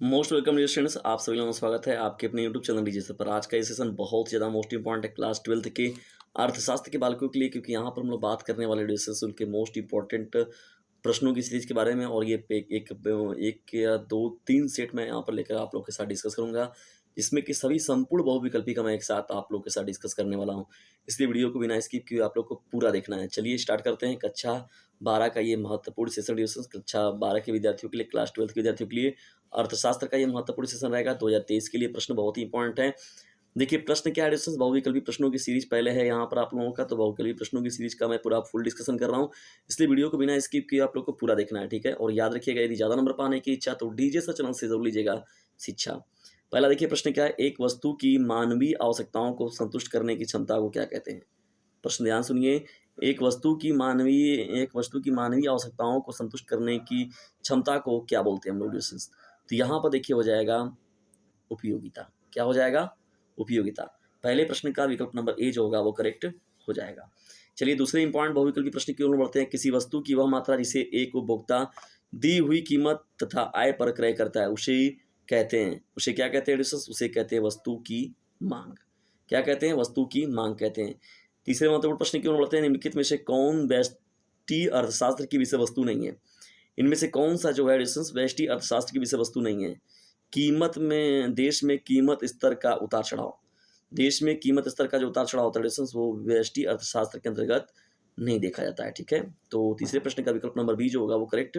Most welcome dear students, आप सभी लोगों का स्वागत है आपके अपने यूट्यूब चैनल डीजे पर। आज का ये सेशन बहुत ज़्यादा मोस्ट इंपॉर्टेंट है क्लास 12th के अर्थशास्त्र के बालकों के लिए, क्योंकि यहाँ पर हम लोग बात करने वाले डिस्कस उनके मोस्ट इंपॉर्टेंट प्रश्नों की सीरीज के बारे में। और ये एक या दो तीन सेट मैं यहाँ पर लेकर आप लोग के साथ डिस्कस करूँगा, जिसमें कि सभी संपूर्ण बहुविकल्पी का मैं एक साथ आप लोग के साथ डिस्कस करने वाला हूँ। इसलिए वीडियो को बिना स्किप किए आप लोग को पूरा देखना है। चलिए स्टार्ट करते हैं कक्षा 12 का ये महत्वपूर्ण सेशन डिस्कस। कक्षा 12 के विद्यार्थियों के लिए, क्लास 12 के विद्यार्थियों के लिए अर्थशास्त्र का ये महत्वपूर्ण सेशन रहेगा 2023 के लिए। प्रश्न बहुत ही इंपॉर्टेंट है। देखिए प्रश्न क्या है, डिस्कस बहुविकल्पी प्रश्नों की सीरीज पहले है यहाँ पर आप लोगों का, तो बहुविकल्पी प्रश्नों की सीरीज का मैं पूरा फुल डिस्कशन कर रहा हूँ। इसलिए वीडियो को बिना स्किप किए आप लोग को पूरा देखना है, ठीक है। और याद रखिएगा, यदि ज़्यादा नंबर पाने की इच्छा तो डीजे सर चैनल से जरूर लीजिएगा शिक्षा। पहला देखिए प्रश्न क्या है, एक वस्तु की मानवीय आवश्यकताओं को संतुष्ट करने की क्षमता को क्या कहते हैं। प्रश्न ध्यान सुनिए, एक वस्तु की मानवीय आवश्यकताओं को संतुष्ट करने की क्षमता को क्या बोलते हैं हम लोग डिस्कस। तो यहाँ पर देखिए हो जाएगा उपयोगिता। क्या हो जाएगा? उपयोगिता। पहले प्रश्न का विकल्प नंबर ए जो होगा वो करेक्ट हो जाएगा। चलिए दूसरे इंपॉर्टेंट बहुविकल्पी प्रश्न की ओर बढ़ते हैं। किसी वस्तु की वह मात्रा जिसे एक उपभोक्ता दी हुई कीमत तथा आय पर क्रय करता है उसे कहते हैं, उसे क्या कहते हैं डिस्कस? उसे कहते हैं वस्तु की मांग। क्या कहते हैं? वस्तु की मांग कहते हैं। तीसरे महत्वपूर्ण प्रश्न की ओर बढ़ते हैं। निम्नलिखित में से कौन व्यष्टि अर्थशास्त्र की विषय वस्तु नहीं है? इनमें से कौन सा जो है डिस्टेंस व्यष्टि अर्थशास्त्र की विषय वस्तु नहीं है? कीमत में, देश में कीमत स्तर का उतार चढ़ाव, देश में कीमत स्तर का जो उतार चढ़ाव होता है डिस्टेंस, वो व्यष्टि अर्थशास्त्र के अंतर्गत नहीं देखा जाता है, ठीक है। तो तीसरे प्रश्न का विकल्प नंबर बी जो होगा वो करेक्ट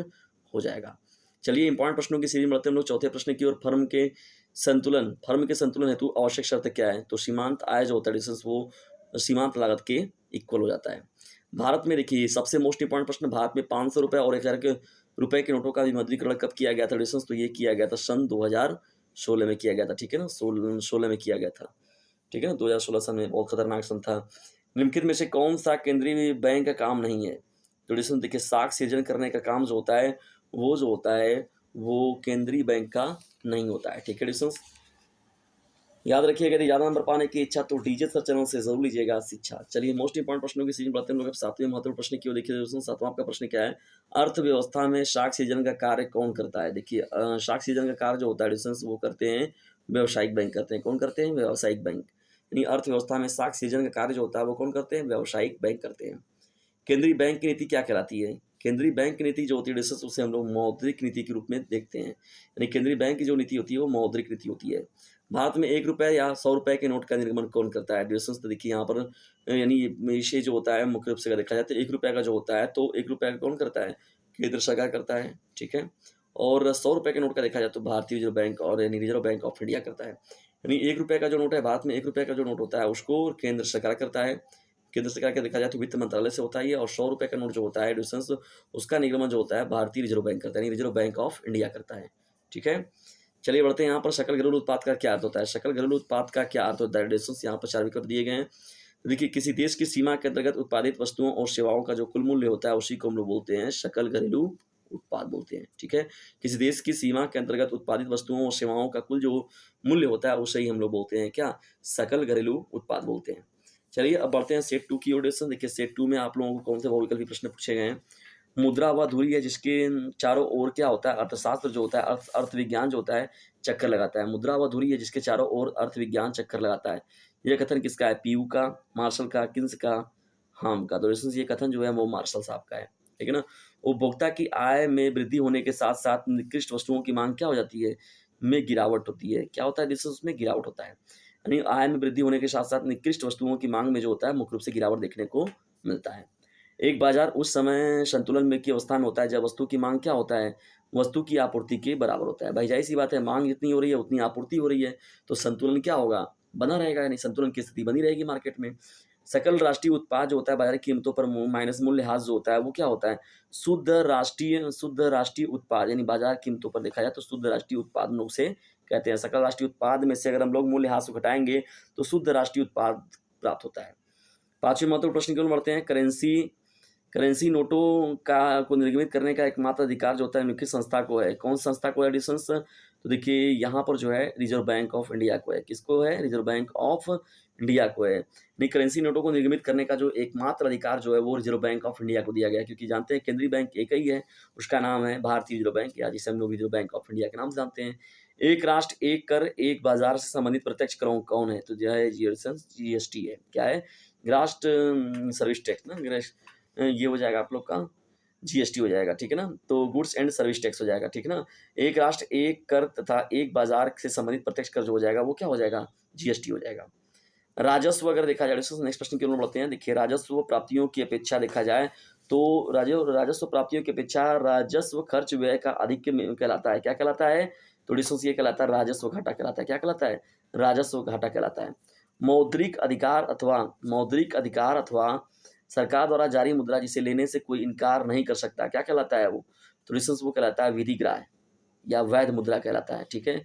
हो जाएगा। चलिए इंपॉर्टेंट प्रश्नों की सीरीज में बढ़ते हैं हम लोग चौथे प्रश्न की ओर। फर्म के संतुलन हेतु आवश्यक शर्त क्या है? तो सीमांत आय जो होता है डिस्टेंस, वो सीमांत लागत के इक्वल हो जाता है। भारत में देखिए सबसे मोस्ट इंपॉर्टेंट प्रश्न, भारत में 500 रुपये और 1000 के रुपए के नोटों का विमुद्रीकरण कब किया गया था डिस्टेंस? तो ये किया गया था सन 2016 में किया गया था, ठीक है ना। 16 में किया गया था, ठीक है ना। 2016 सन में बहुत खतरनाक सन था। निम्नलिखित में से कौन सा केंद्रीय बैंक का काम नहीं है? तो डिस्टेंस देखिए साख सृजन करने का काम जो होता है वो केंद्रीय बैंक का नहीं होता है, ठीक है डिस्टेंस। याद रखिएगा, यदि ज़्यादा नंबर पाने की इच्छा तो डीजे सर चैनल से जरूर लीजिएगा शिक्षा। चलिए मोस्ट इंपॉर्टेंट प्रश्नों की सीरीज बढ़ते हैं हम लोग। सातवें महत्वपूर्ण प्रश्न की ओर देखिए दोस्तों। सातवां आपका प्रश्न क्या है, अर्थव्यवस्था में शाख सृजन का कार्य कौन करता है? देखिए शाख सृजन का कार्य जो होता है डिस्टेंस, वो करते हैं व्यावसायिक बैंक करते हैं। कौन करते हैं? व्यावसायिक बैंक। यानी अर्थव्यवस्था में शाख सृजन का कार्य जो होता है वो कौन करते हैं? व्यावसायिक बैंक करते हैं। केंद्रीय बैंक की नीति क्या कहलाती है? केंद्रीय बैंक की नीति जो होती है डिस्कस, उसे हम लोग मौद्रिक नीति के रूप में देखते हैं। यानी केंद्रीय बैंक की जो नीति होती है वो मौद्रिक नीति होती है। भारत में 1 रुपये या 100 रुपये के नोट का निर्गमन कौन करता है डिस्कस? तो देखिए यहाँ पर यानी विषय जो होता है मुख्य रूप से अगर देखा जाए तो 1 रुपये का जो होता है, तो 1 रुपये का कौन करता है? केंद्र सरकार करता है, ठीक है। और 100 रुपये के नोट का देखा जाए तो भारतीय रिजर्व बैंक और यानी रिजर्व बैंक ऑफ इंडिया करता है। यानी 1 रुपये का जो नोट है, भारत में 1 रुपये का जो नोट होता है उसको केंद्र सरकार करता है। केंद्र सरकार का देखा जाए तो वित्त मंत्रालय से होता है ये। और 100 रुपये का नोट जो होता है डिस्टेंस, उसका निगमन जो होता है भारतीय रिजर्व बैंक करता है, यानी रिजर्व बैंक ऑफ इंडिया करता है, ठीक है। चलिए बढ़ते हैं यहाँ पर। सकल घरेलू उत्पाद का क्या अर्थ होता है? सकल घरेलू उत्पाद का क्या अर्थ होता है डिस्टेंस? यहाँ पर 4 विकल्प दिए गए हैं। तो देखिए किसी देश की सीमा के अंतर्गत उत्पादित वस्तुओं और सेवाओं का जो कुल मूल्य होता है उसी को हम लोग बोलते हैं सकल घरेलू उत्पाद बोलते हैं, ठीक है। किसी देश की सीमा के अंतर्गत उत्पादित वस्तुओं और सेवाओं का कुल जो मूल्य होता है उसे ही हम लोग बोलते हैं क्या? सकल घरेलू उत्पाद बोलते हैं। चलिए अब बढ़ते हैं सेट 2 की ओर। देखिए सेट 2 में आप लोगों को कौन से बहुविकल्पी प्रश्न पूछे गए हैं। मुद्रा वह धुरी है जिसके चारों ओर क्या होता है? अर्थशास्त्र जो होता है, अर्थविज्ञान जो होता है चक्कर लगाता है। मुद्रा वह धुरी है जिसके चारों ओर अर्थविज्ञान चक्कर लगाता है। यह कथन किसका है? पीयू का, मार्शल का, किन्स का, हाम का। तो ये कथन जो है वो मार्शल साहब का है, ठीक है ना। उपभोक्ता की आय में वृद्धि होने के साथ साथ निकृष्ट वस्तुओं की मांग क्या हो जाती है? में गिरावट होती है। क्या होता है जिससे उसमें गिरावट होता है, यानी आय में वृद्धि होने के साथ साथ निकृष्ट वस्तुओं की मांग में जो होता है मुख्य रूप से गिरावट देखने को मिलता है। एक बाजार उस समय संतुलन में की अवस्था में होता है जब वस्तु की मांग क्या होता है? वस्तु की आपूर्ति के बराबर होता है। भाई जाहिर सी बात है, मांग जितनी हो रही है उतनी आपूर्ति हो रही है, तो संतुलन क्या होगा? बना रहेगा, यानी संतुलन की स्थिति बनी रहेगी मार्केट में। सकल राष्ट्रीय उत्पाद जो होता है बाजार की कीमतों पर माइनस मूल्यह्रास जो होता है वो क्या होता है? शुद्ध राष्ट्रीय उत्पाद, यानी बाजार कीमतों पर देखा जाए तो शुद्ध राष्ट्रीय उत्पाद हम लोग उसे कहते हैं। सकल राष्ट्रीय उत्पाद में से अगर हम लोग मूल्यह्रास को घटाएंगे तो शुद्ध राष्ट्रीय उत्पाद प्राप्त होता है। पांचवें महत्वपूर्ण प्रश्न की ओर बढ़ते हैं। करेंसी करेंसी नोटों का को निर्गमित करने का एकमात्र अधिकार जो होता है निम्नलिखित संस्था को है। कौन संस्था को है डिस्टेंस? तो देखिए यहाँ पर जो है रिजर्व बैंक ऑफ इंडिया को है। किसको है? रिजर्व बैंक ऑफ इंडिया को है। नहीं, करेंसी नोटों को निर्गमित करने का जो एकमात्र अधिकार जो है वो रिजर्व बैंक ऑफ इंडिया को दिया गया है, क्योंकि जानते हैं केंद्रीय बैंक एक ही है, उसका नाम है भारतीय रिजर्व बैंक, या जिसे हम लोग रिजर्व बैंक ऑफ इंडिया के नाम से जानते हैं। एक राष्ट्र एक कर एक बाजार से संबंधित प्रत्यक्ष कर कौन है? तो जो है जीएसटी है। क्या है? राष्ट्र सर्विस टैक्स ना, ये हो जाएगा आप लोग का जीएसटी हो जाएगा, ठीक है ना। तो गुड्स एंड सर्विस टैक्स हो जाएगा, ठीक है ना। एक राष्ट्र एक कर तथा एक बाजार से संबंधित प्रत्यक्ष कर जो हो जाएगा वो क्या हो जाएगा? जीएसटी हो जाएगा। राजस्व अगर देखा जाए, नेक्स्ट प्रश्न की ओर बढ़ते हैं। देखिए राजस्व प्राप्तियों की अपेक्षा देखा जाए तो राजस्व प्राप्तियों की अपेक्षा राजस्व खर्च व्यय का अधिक कहलाता है। क्या कहलाता है? तो डिस्टेंस ये कहलाता है राजस्व घाटा कहलाता है। क्या कहलाता है? राजस्व घाटा कहलाता है। मौद्रिक अधिकार अथवा सरकार द्वारा जारी मुद्रा जिसे लेने से कोई इनकार नहीं कर सकता, क्या कहलाता है वो? तो डिस्टेंस वो कहलाता है विधिग्राह्य या वैध मुद्रा कहलाता है, ठीक है।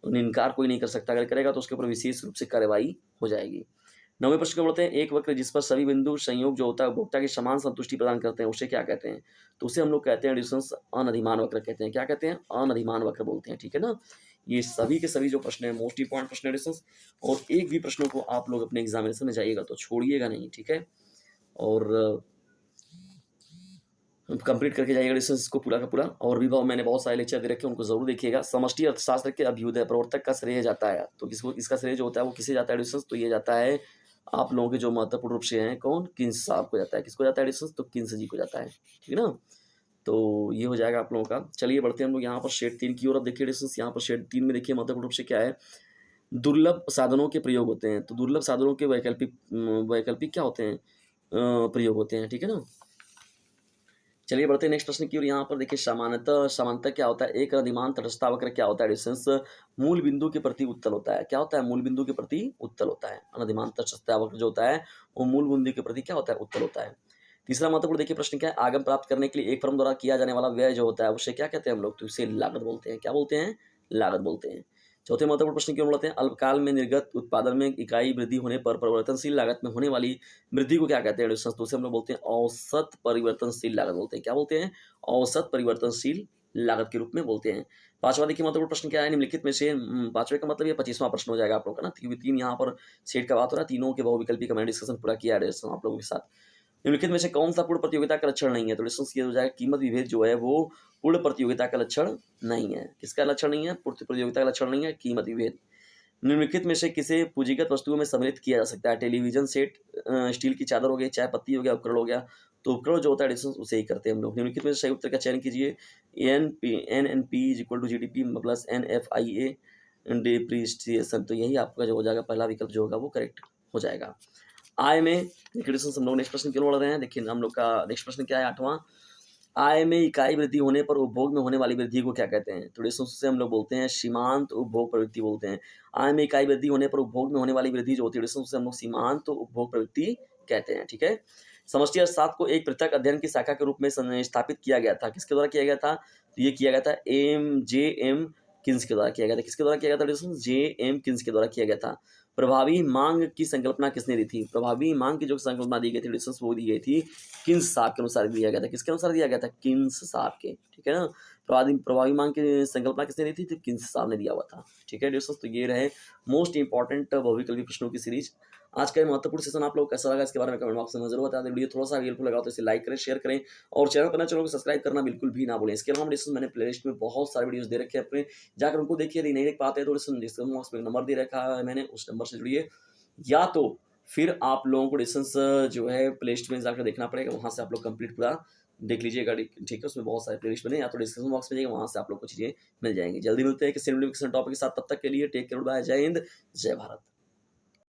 तो इनकार कोई नहीं कर सकता, अगर करेगा तो उसके ऊपर विशेष रूप से कार्रवाई हो जाएगी। 9वें प्रश्न को बोलते हैं एक वक्र जिस पर सभी बिंदु संयोग जो होता है उपभोक्ता की समान संतुष्टि प्रदान करते हैं उसे क्या कहते हैं? तो उसे हम लोग कहते हैं डिस्टेंस अनधिमान वक्र कहते हैं। क्या कहते हैं? अनधिमान वक्र बोलते हैं, ठीक है ना। ये सभी के सभी जो प्रश्न है मोस्ट इंपॉर्टेंट प्रश्न है डिस्टेंस, और एक भी प्रश्नों को आप लोग अपने एग्जामिनेशन में जाइएगा तो छोड़िएगा नहीं, ठीक है। और कंप्लीट करके जाइएगा डिस्टेंस को पूरा का पूरा। और भी मैंने बहुत सारे लेक्चर दे रखे हैं, उनको जरूर देखिएगा। समष्टि अर्थशास्त्र के अभ्युदय प्रवर्तक का श्रेय जाता है, तो किसको इसका श्रेय जो होता है वो किसे जाता है डिस्टेंस? तो ये जाता है आप लोगों के जो महत्वपूर्ण रूप से हैं कौन? किंस साहब को जाता है। किसको जाता है डिस्टेंस? तो किंस जी को जाता है, ठीक है ना। तो ये हो जाएगा आप लोगों का। चलिए बढ़ते हैं हम लोग यहाँ पर शेड 3 की ओर। अब देखिए डिस्टेंस यहाँ पर शेड 3 में देखिए महत्वपूर्ण रूप से क्या है, दुर्लभ साधनों के प्रयोग होते हैं। तो दुर्लभ साधनों के वैकल्पिक क्या होते हैं? प्रयोग होते हैं, ठीक है ना। चलिए बढ़ते हैं नेक्स्ट प्रश्न की ओर। यहाँ पर देखिए सामान्यतः क्या होता है? एक अनधिमान तटस्थता वक्र क्या होता है डिस्टेंस? मूल बिंदु के प्रति उत्तल होता है। क्या होता है? मूल बिंदु के प्रति उत्तल होता है। अनधिमान तटस्थता वक्र जो होता है वो मूल बिंदु के प्रति क्या होता है? उत्तल होता है। तीसरा महत्वपूर्ण देखिए प्रश्न क्या है, आगम प्राप्त करने के लिए एक फर्म द्वारा किया जाने वाला व्यय जो होता है उसे क्या कहते हैं हम लोग? तो इसे लागत बोलते हैं। क्या बोलते हैं? लागत बोलते हैं। चौथे महत्वपूर्ण प्रश्न क्यों बोलते हैं, अल्पकाल में निर्गत उत्पादन में इकाई वृद्धि होने पर परिवर्तनशील लागत में होने वाली वृद्धि को क्या कहते हैं? तो उसे हम लोग बोलते हैं औसत परिवर्तनशील लागत बोलते हैं। क्या बोलते हैं? औसत परिवर्तनशील लागत के रूप में बोलते हैं। पांचवा देखिए महत्वपूर्ण प्रश्न क्या है, निम्नलिखित में से पांचवे का मतलब ये 25वां प्रश्न हो जाएगा आप लोग का ना, क्योंकि 3 यहाँ पर सेट का बात हो रहा है, तीनों के बहुविकल्पी का मैंने डिस्कशन पूरा किया है आप लोगों के साथ। निम्नलिखित में से कौन सा पूर्ण प्रतियोगिता का लक्षण नहीं है? तो डिस्टेंस ये हो जाएगा कीमत विभेद जो है वो पूर्ण प्रतियोगिता का लक्षण नहीं है। किसका लक्षण नहीं है? पूर्ण प्रतियोगिता का लक्षण नहीं है, कीमत विभेद। निम्नलिखित में से किसे पूंजीगत वस्तुओं में सम्मिलित किया जा सकता है? टेलीविजन सेट, स्टील की चादर हो गई, चाय पत्ती हो गया, उपकरण हो गया। तो उपकरण जो होता है डिस्टेंस उसे ही करते हैं हम लोग। निम्नलिखित में से सही उत्तर का चयन कीजिए। NNP equal to GDP plus NFIA depreciation, तो यही आपका जो हो जाएगा पहला विकल्प जो होगा वो करेक्ट हो जाएगा। आय में देखिए हम लोग नेक्स्ट प्रश्न क्यों बढ़ रहे हैं। देखिए हम लोग का नेक्स्ट प्रश्न क्या है, 8वां। आय में इकाई वृद्धि होने पर उपभोग में होने वाली वृद्धि को क्या कहते हैं? तो डिस्टेंस से हम लोग बोलते हैं सीमांत उपभोग प्रवृत्ति बोलते हैं। आय में इकाई वृद्धि होने पर उपभोग में होने वाली वृद्धि जो होती है डिस्टेंस से हम लोग सीमांत उपभोग प्रवृत्ति कहते हैं, ठीक है। समष्टि अर्थशास्त्र को एक पृथक अध्ययन की शाखा के रूप में स्थापित किया गया था। किसके द्वारा किया गया था? तो ये किया गया था JM किन्स के द्वारा किया गया था। किसके द्वारा किया गया था डिस्टेंस? JM किन्स के द्वारा किया गया था। प्रभावी मांग की संकल्पना किसने दी थी? प्रभावी मांग की जो संकल्पना दी गई थी डिस्टेंस वो दी गई थी किन्स साहब के अनुसार दिया गया था। किसके अनुसार दिया गया था? किन्स साहब के, ठीक है ना। प्रभावी मांग की संकल्पना किसने दी थी? तो किन्स साहब ने दिया हुआ था, ठीक है डिस्टेंस। तो ये रहे मोस्ट इंपॉर्टेंट बहुविकल्पी प्रश्नों की सीरीज। आज का महत्वपूर्ण सेशन आप लोग कैसा लगा इसके बारे में कमेंट बॉक्स में जरूर बता दें। वीडियो थोड़ा सा हेल्पफुल लगा तो इसे लाइक करें, शेयर करें, और चैनल पर नए चैनल को सब्सक्राइब करना बिल्कुल भी ना भूलें। इसके अलावा मैंने प्लेलिस्ट में बहुत सारे वीडियोस दे रखे हैं अपने, जाकर उनको देखिए। यदि नहीं देख पाते तो डिस्क्रिप्शन बॉक्स में नंबर दे रखा है मैंने, उस नंबर से जुड़िए, या तो फिर आप लोगों को डिस्टेंस जो है प्ले लिस्ट में जाकर देखना पड़ेगा, वहाँ से आप लोग कंप्लीट पूरा देख लीजिएगा, ठीक है। उसमें बहुत सारे प्ले लिस्ट बने, या तो डिस्क्रिप्शन बॉक्स में जाइए, वहाँ से आप लोग को चीज़ें मिल जाएंगी। जल्दी मिलते हैं किसी टॉपिक के साथ, तब तक के लिए टेक केयर, बाय, जय हिंद, जय भारत।